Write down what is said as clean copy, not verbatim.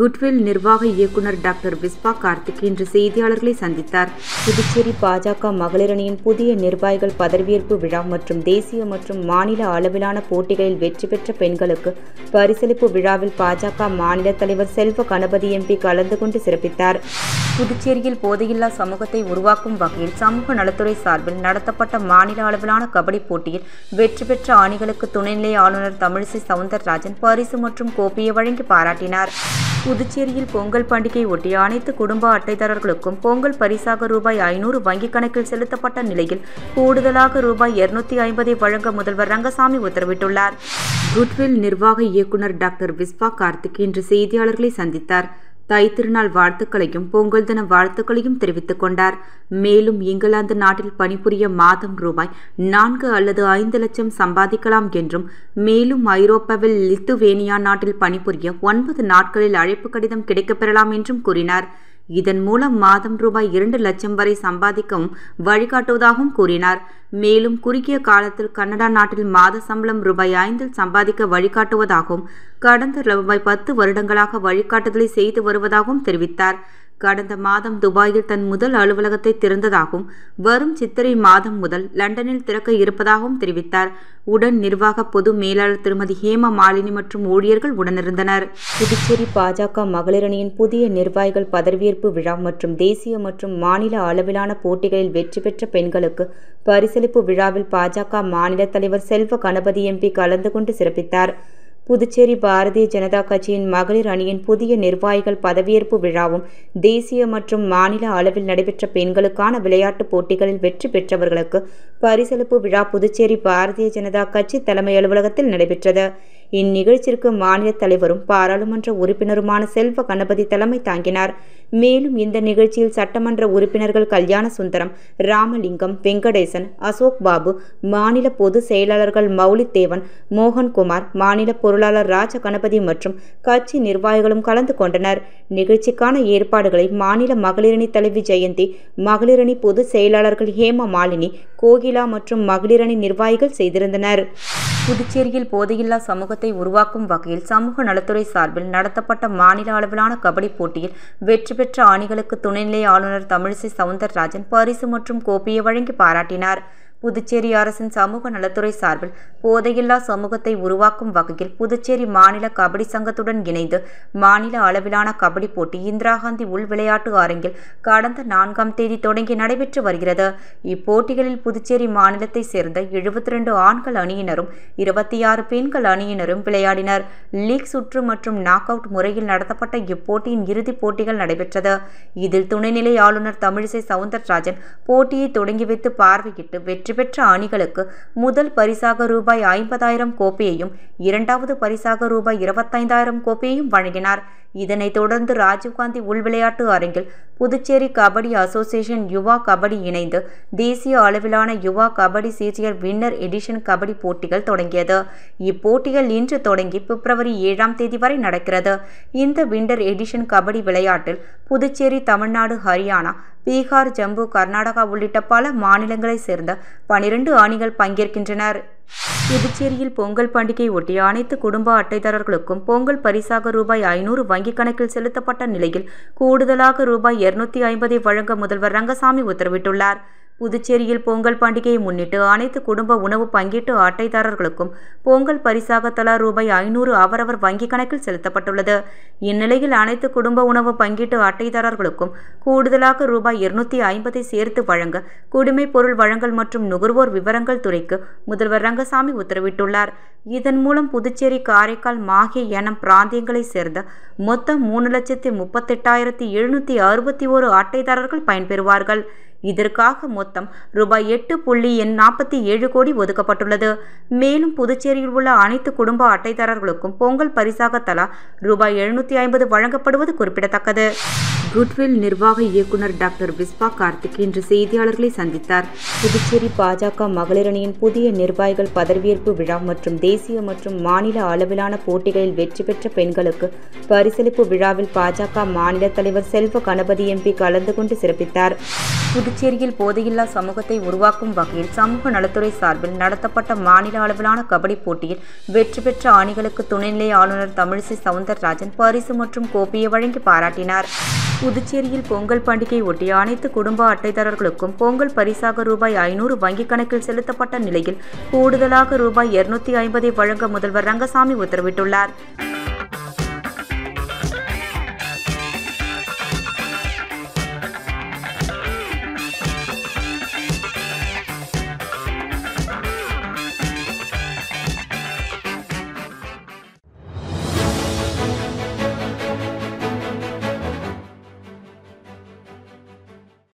Goodwill நிர்வாக இயக்குநர் doctor Vishwa Karthik இன்று செய்தியாளர்களை சந்தித்தார். புதுச்சேரி பாஜக மகளிர் அணியின் புதிய நிர்வாகிகள் பதவியேற்பு விழா மற்றும் தேசிய மற்றும் மாநில அளவிலான போட்டிகளில் வெற்றி பெற்ற பெண்களுக்கு பரிசளிப்பு விழாவில் பாஜக மாநில தலைவர் செல்வ கணபதி எம்பி கலந்து கொண்டு சிறப்பித்தார். புதுச்சேரியில் போதையில்லா சமூகத்தை உருவாக்கும் வகையில் சமூக நலத்துறை சார்பில் நடத்தப்பட்ட மாநில அளவிலான கபடி போட்டியில் வெற்றி பெற்ற அணிகளுக்கு துணைநிலை ஆளுநர் தமிழிசை சவுந்தரராஜன் பரிசு மற்றும் கோப்பையை வழங்கி பாராட்டினார். புதுச்சேரியில் பொங்கல் பண்டிகை ஒட்டி அனைத்து குடும்ப அட்டைதாரர்களுக்கும் பொங்கல் பரிசாக ரூபாய் 500 வங்கிக் கணக்கில் செலுத்தப்பட்ட நிலையில் கூடுதலாக ரூபாய் 250 வழங்க முதல்வர் ரங்கசாமி உத்தரவிட்டுள்ளார். குட்வில் நிர்வாக இயக்குநர் டாக்டர் விஸ்வா கார்த்திக் இன்று செய்தியாளர்களை சந்தித்தார். தை திருநாள் வாழ்த்துக்களையும் பொங்கல் தின வாழ்த்துக்களையும் தெரிவித்துக் கொண்டார். மேலும் இங்கிலாந்து நாட்டில் பணிபுரிய மாதம் ரூபாய் 4 அல்லது 5 லட்சம் சம்பாதிக்கலாம் என்றும், மேலும் ஐரோப்பாவில் லித்துவேனியா நாட்டில் பணிபுரிய 9 நாட்களில் அழைப்பு கடிதம் கிடைக்கப்பெறலாம் என்றும் கூறினார். இதன் மூலம் மாதம் ரூபாய் 2 லட்சம் வரை சம்பாதிக்கவும் வழிகாட்டுவதாகவும் கூறினார். மேலும் குறுகிய காலத்தில் கனடா நாட்டில் மாத சம்பளம் ரூபாய் 5 சம்பாதிக்க வழிகாட்டுவதாகவும், கடந்த ரூபாய் 10 வருடங்களாக வழிகாட்டுதலை செய்து வருவதாகவும் தெரிவித்தார். கடந்த மாதம் துபாயில் தன் முதல் அலுவலகத்தை திறந்ததாகவும், வரும் சித்திரை மாதம் முதல் லண்டனில் திறக்க இருப்பதாகவும் தெரிவித்தார். உடன் நிர்வாக பொது மேலாளர் திருமதி ஹேமா மாலினி மற்றும் ஊழியர்கள் உடனிருந்தனர். புதுச்சேரி பாஜக மகளிர் அணியின் புதிய நிர்வாகிகள் பதவியேற்பு விழா மற்றும் தேசிய மற்றும் மாநில அளவிலான போட்டிகளில் வெற்றி பெற்ற பெண்களுக்கு பரிசளிப்பு விழாவில் பாஜக மாநில தலைவர் செல்வ கணபதி எம்பி கலந்து கொண்டு சிறப்பித்தார். புதுச்சேரி பாரதிய ஜனதா கட்சியின் மகளிர் அணியின் புதிய நிர்வாகிகள் பதவியேற்பு விழாவும் தேசிய மற்றும் மாநில அளவில் நடைபெற்ற பெண்களுக்கான விளையாட்டுப் போட்டிகளில் வெற்றி பெற்றவர்களுக்கு பரிசளிப்பு விழா புதுச்சேரி பாரதிய ஜனதா கட்சி தலைமை அலுவலகத்தில் நடைபெற்றது. இந்நிகழ்ச்சிக்கு மாநில தலைவரும் பாராளுமன்ற உறுப்பினருமான செல்வ கணபதி தலைமை தாங்கினார். மேலும் இந்த நிகழ்ச்சியில் சட்டமன்ற உறுப்பினர்கள் கல்யாண சுந்தரம், ராமலிங்கம், வெங்கடேசன், அசோக் பாபு, மாநில பொதுச் செயலாளர்கள் மௌலித்தேவன், மோகன்குமார், மாநில பொருளாளர் ராஜ கணபதி மற்றும் கட்சி நிர்வாகிகளும் கலந்து கொண்டனர். நிகழ்ச்சிக்கான ஏற்பாடுகளை மாநில மகளிரணி தலைவி ஜெயந்தி, மகளிரணி பொதுச் செயலாளர்கள் ஹேமா மாலினி, கோகிலா மற்றும் மகளிரணி நிர்வாகிகள் செய்திருந்தனர். புதுச்சேரியில் போதையில்லா சமூகத்தை உருவாக்கும் வகையில் சமூக நலத்துறை சார்பில் நடத்தப்பட்ட மாநில அளவிலான கபடி போட்டியில் வெற்றி பெற்ற அணிகளுக்கு துணைநிலை ஆளுநர் தமிழிசை சவுந்தரராஜன் பரிசு மற்றும் கோப்பையை வழங்கி பாராட்டினார். புதுச்சேரி அரசின் சமூக நலத்துறை சார்பில் போதையில்லா சமூகத்தை உருவாக்கும் வகையில் புதுச்சேரி மாநில கபடி சங்கத்துடன் இணைந்து மாநில அளவிலான கபடி போட்டி இந்திரா காந்தி உள் விளையாட்டு அரங்கில் கடந்த 4ஆம் தேதி தொடங்கி நடைபெற்று வருகிறது. இப்போட்டிகளில் புதுச்சேரி மாநிலத்தை சேர்ந்த 72 ஆண்கள் அணியினரும் 26 பெண்கள் அணியினரும் விளையாடினர். லீக் சுற்று மற்றும் நாக் அவுட் முறையில் நடத்தப்பட்ட இப்போட்டியின் இறுதிப் போட்டிகள் நடைபெற்றது. இதில் துணைநிலை ஆளுநர் தமிழிசை சவுந்தரராஜன் போட்டியை தொடங்கி வைத்து பார்வையிட்டு வெற்றி பெற்ற அணிகளுக்கு முதல் பரிசாக ரூபாய் 50,000 கோப்பையையும், இரண்டாவது பரிசாக ரூபாய் 25,000 கோப்பையையும் வழங்கினார். இதனைத் தொடர்ந்து ராஜீவ்காந்தி உள் விளையாட்டு அரங்கில் புதுச்சேரி கபடி அசோசியேஷன் யுவா கபடி இணைந்து தேசிய அளவிலான Yuva kabaddi senior winner edition kabaddi போட்டிகள் தொடங்கியது. இப்போட்டிகள் இன்று தொடங்கி பிப்ரவரி 7ஆம் தேதி வரை நடக்கிறது. இந்த வின்னர் எடிஷன் கபடி விளையாட்டில் புதுச்சேரி, தமிழ்நாடு, ஹரியானா, பீகார், ஜம்மு, கர்நாடகா உள்ளிட்ட பல மாநிலங்களைச் சேர்ந்த 12 அணிகள் பங்கேற்கின்றனர். புதுச்சேரியில் பொங்கல் பண்டிகை ஒட்டி அனைத்து குடும்ப அட்டைதாரர்களுக்கும் பொங்கல் பரிசாக ரூபாய் 500 வங்கிக் கணக்கில் செலுத்தப்பட்ட நிலையில் கூடுதலாக ரூபாய் 250 வழங்க முதல்வர் ரங்கசாமி உத்தரவிட்டுள்ளார். புதுச்சேரியில் பொங்கல் பண்டிகையை முன்னிட்டு அனைத்து குடும்ப உணவு பங்கீட்டு அட்டைதாரர்களுக்கும் பொங்கல் பரிசாக தலா ரூபாய் 500 அவரவர் வங்கிக் கணக்கில் செலுத்தப்பட்டுள்ளது. இந்நிலையில் அனைத்து குடும்ப உணவு பங்கீட்டு அட்டைதாரர்களுக்கும் கூடுதலாக ரூபாய் 250 சேர்த்து வழங்க குடிமைப் பொருள் வழங்கல் மற்றும் நுகர்வோர் விவரங்கள் துறைக்கு முதல்வர் ரங்கசாமி உத்தரவிட்டுள்ளார். இதன் மூலம் புதுச்சேரி, காரைக்கால், மாஹே என பிராந்தியங்களைச் சேர்ந்த மொத்தம் 3,38,761 அட்டைதாரர்கள் பயன்பெறுவார்கள். இதற்காக மொத்தம் ரூபாய் 8.47 கோடி ஒதுக்கப்பட்டுள்ளது. மேலும் புதுச்சேரியில் உள்ள அனைத்து குடும்ப அட்டைதாரர்களுக்கும் பொங்கல் பரிசாக தலா ரூபாய் 750 வழங்கப்படுவது குறிப்பிடத்தக்கது. குட்வில் நிர்வாக இயக்குநர் டாக்டர் விஸ்வா கார்த்திக் இன்று செய்தியாளர்களை சந்தித்தார். புதுச்சேரி பாஜக மகளிர் அணியின் புதிய நிர்வாகிகள் பதவியேற்பு விழா மற்றும் தேசிய மற்றும் மாநில அளவிலான போட்டிகளில் வெற்றி பெற்ற பெண்களுக்கு பரிசளிப்பு விழாவில் பாஜக மாநில தலைவர் செல்வ கணபதி எம்பி கலந்து கொண்டு சிறப்பித்தார். புதுச்சேரியில் போதையில்லா சமூகத்தை உருவாக்கும் வகையில் சமூக நலத்துறை சார்பில் நடத்தப்பட்ட மாநில அளவிலான கபடி போட்டியில் வெற்றி பெற்ற அணிகளுக்கு துணைநிலை ஆளுநர் தமிழிசை சவுந்தரராஜன் பரிசு மற்றும் கோப்பையை வழங்கி பாராட்டினார். புதுச்சேரியில் பொங்கல் பண்டிகை ஒட்டிய அனைத்து குடும்ப அட்டைதாரர்களுக்கும் பொங்கல் பரிசாக ரூபாய் 500 வங்கிக் கணக்கில் செலுத்தப்பட்ட நிலையில் கூடுதலாக ரூபாய் 250 வழங்க முதல்வர் ரங்கசாமி உத்தரவிட்டுள்ளார்.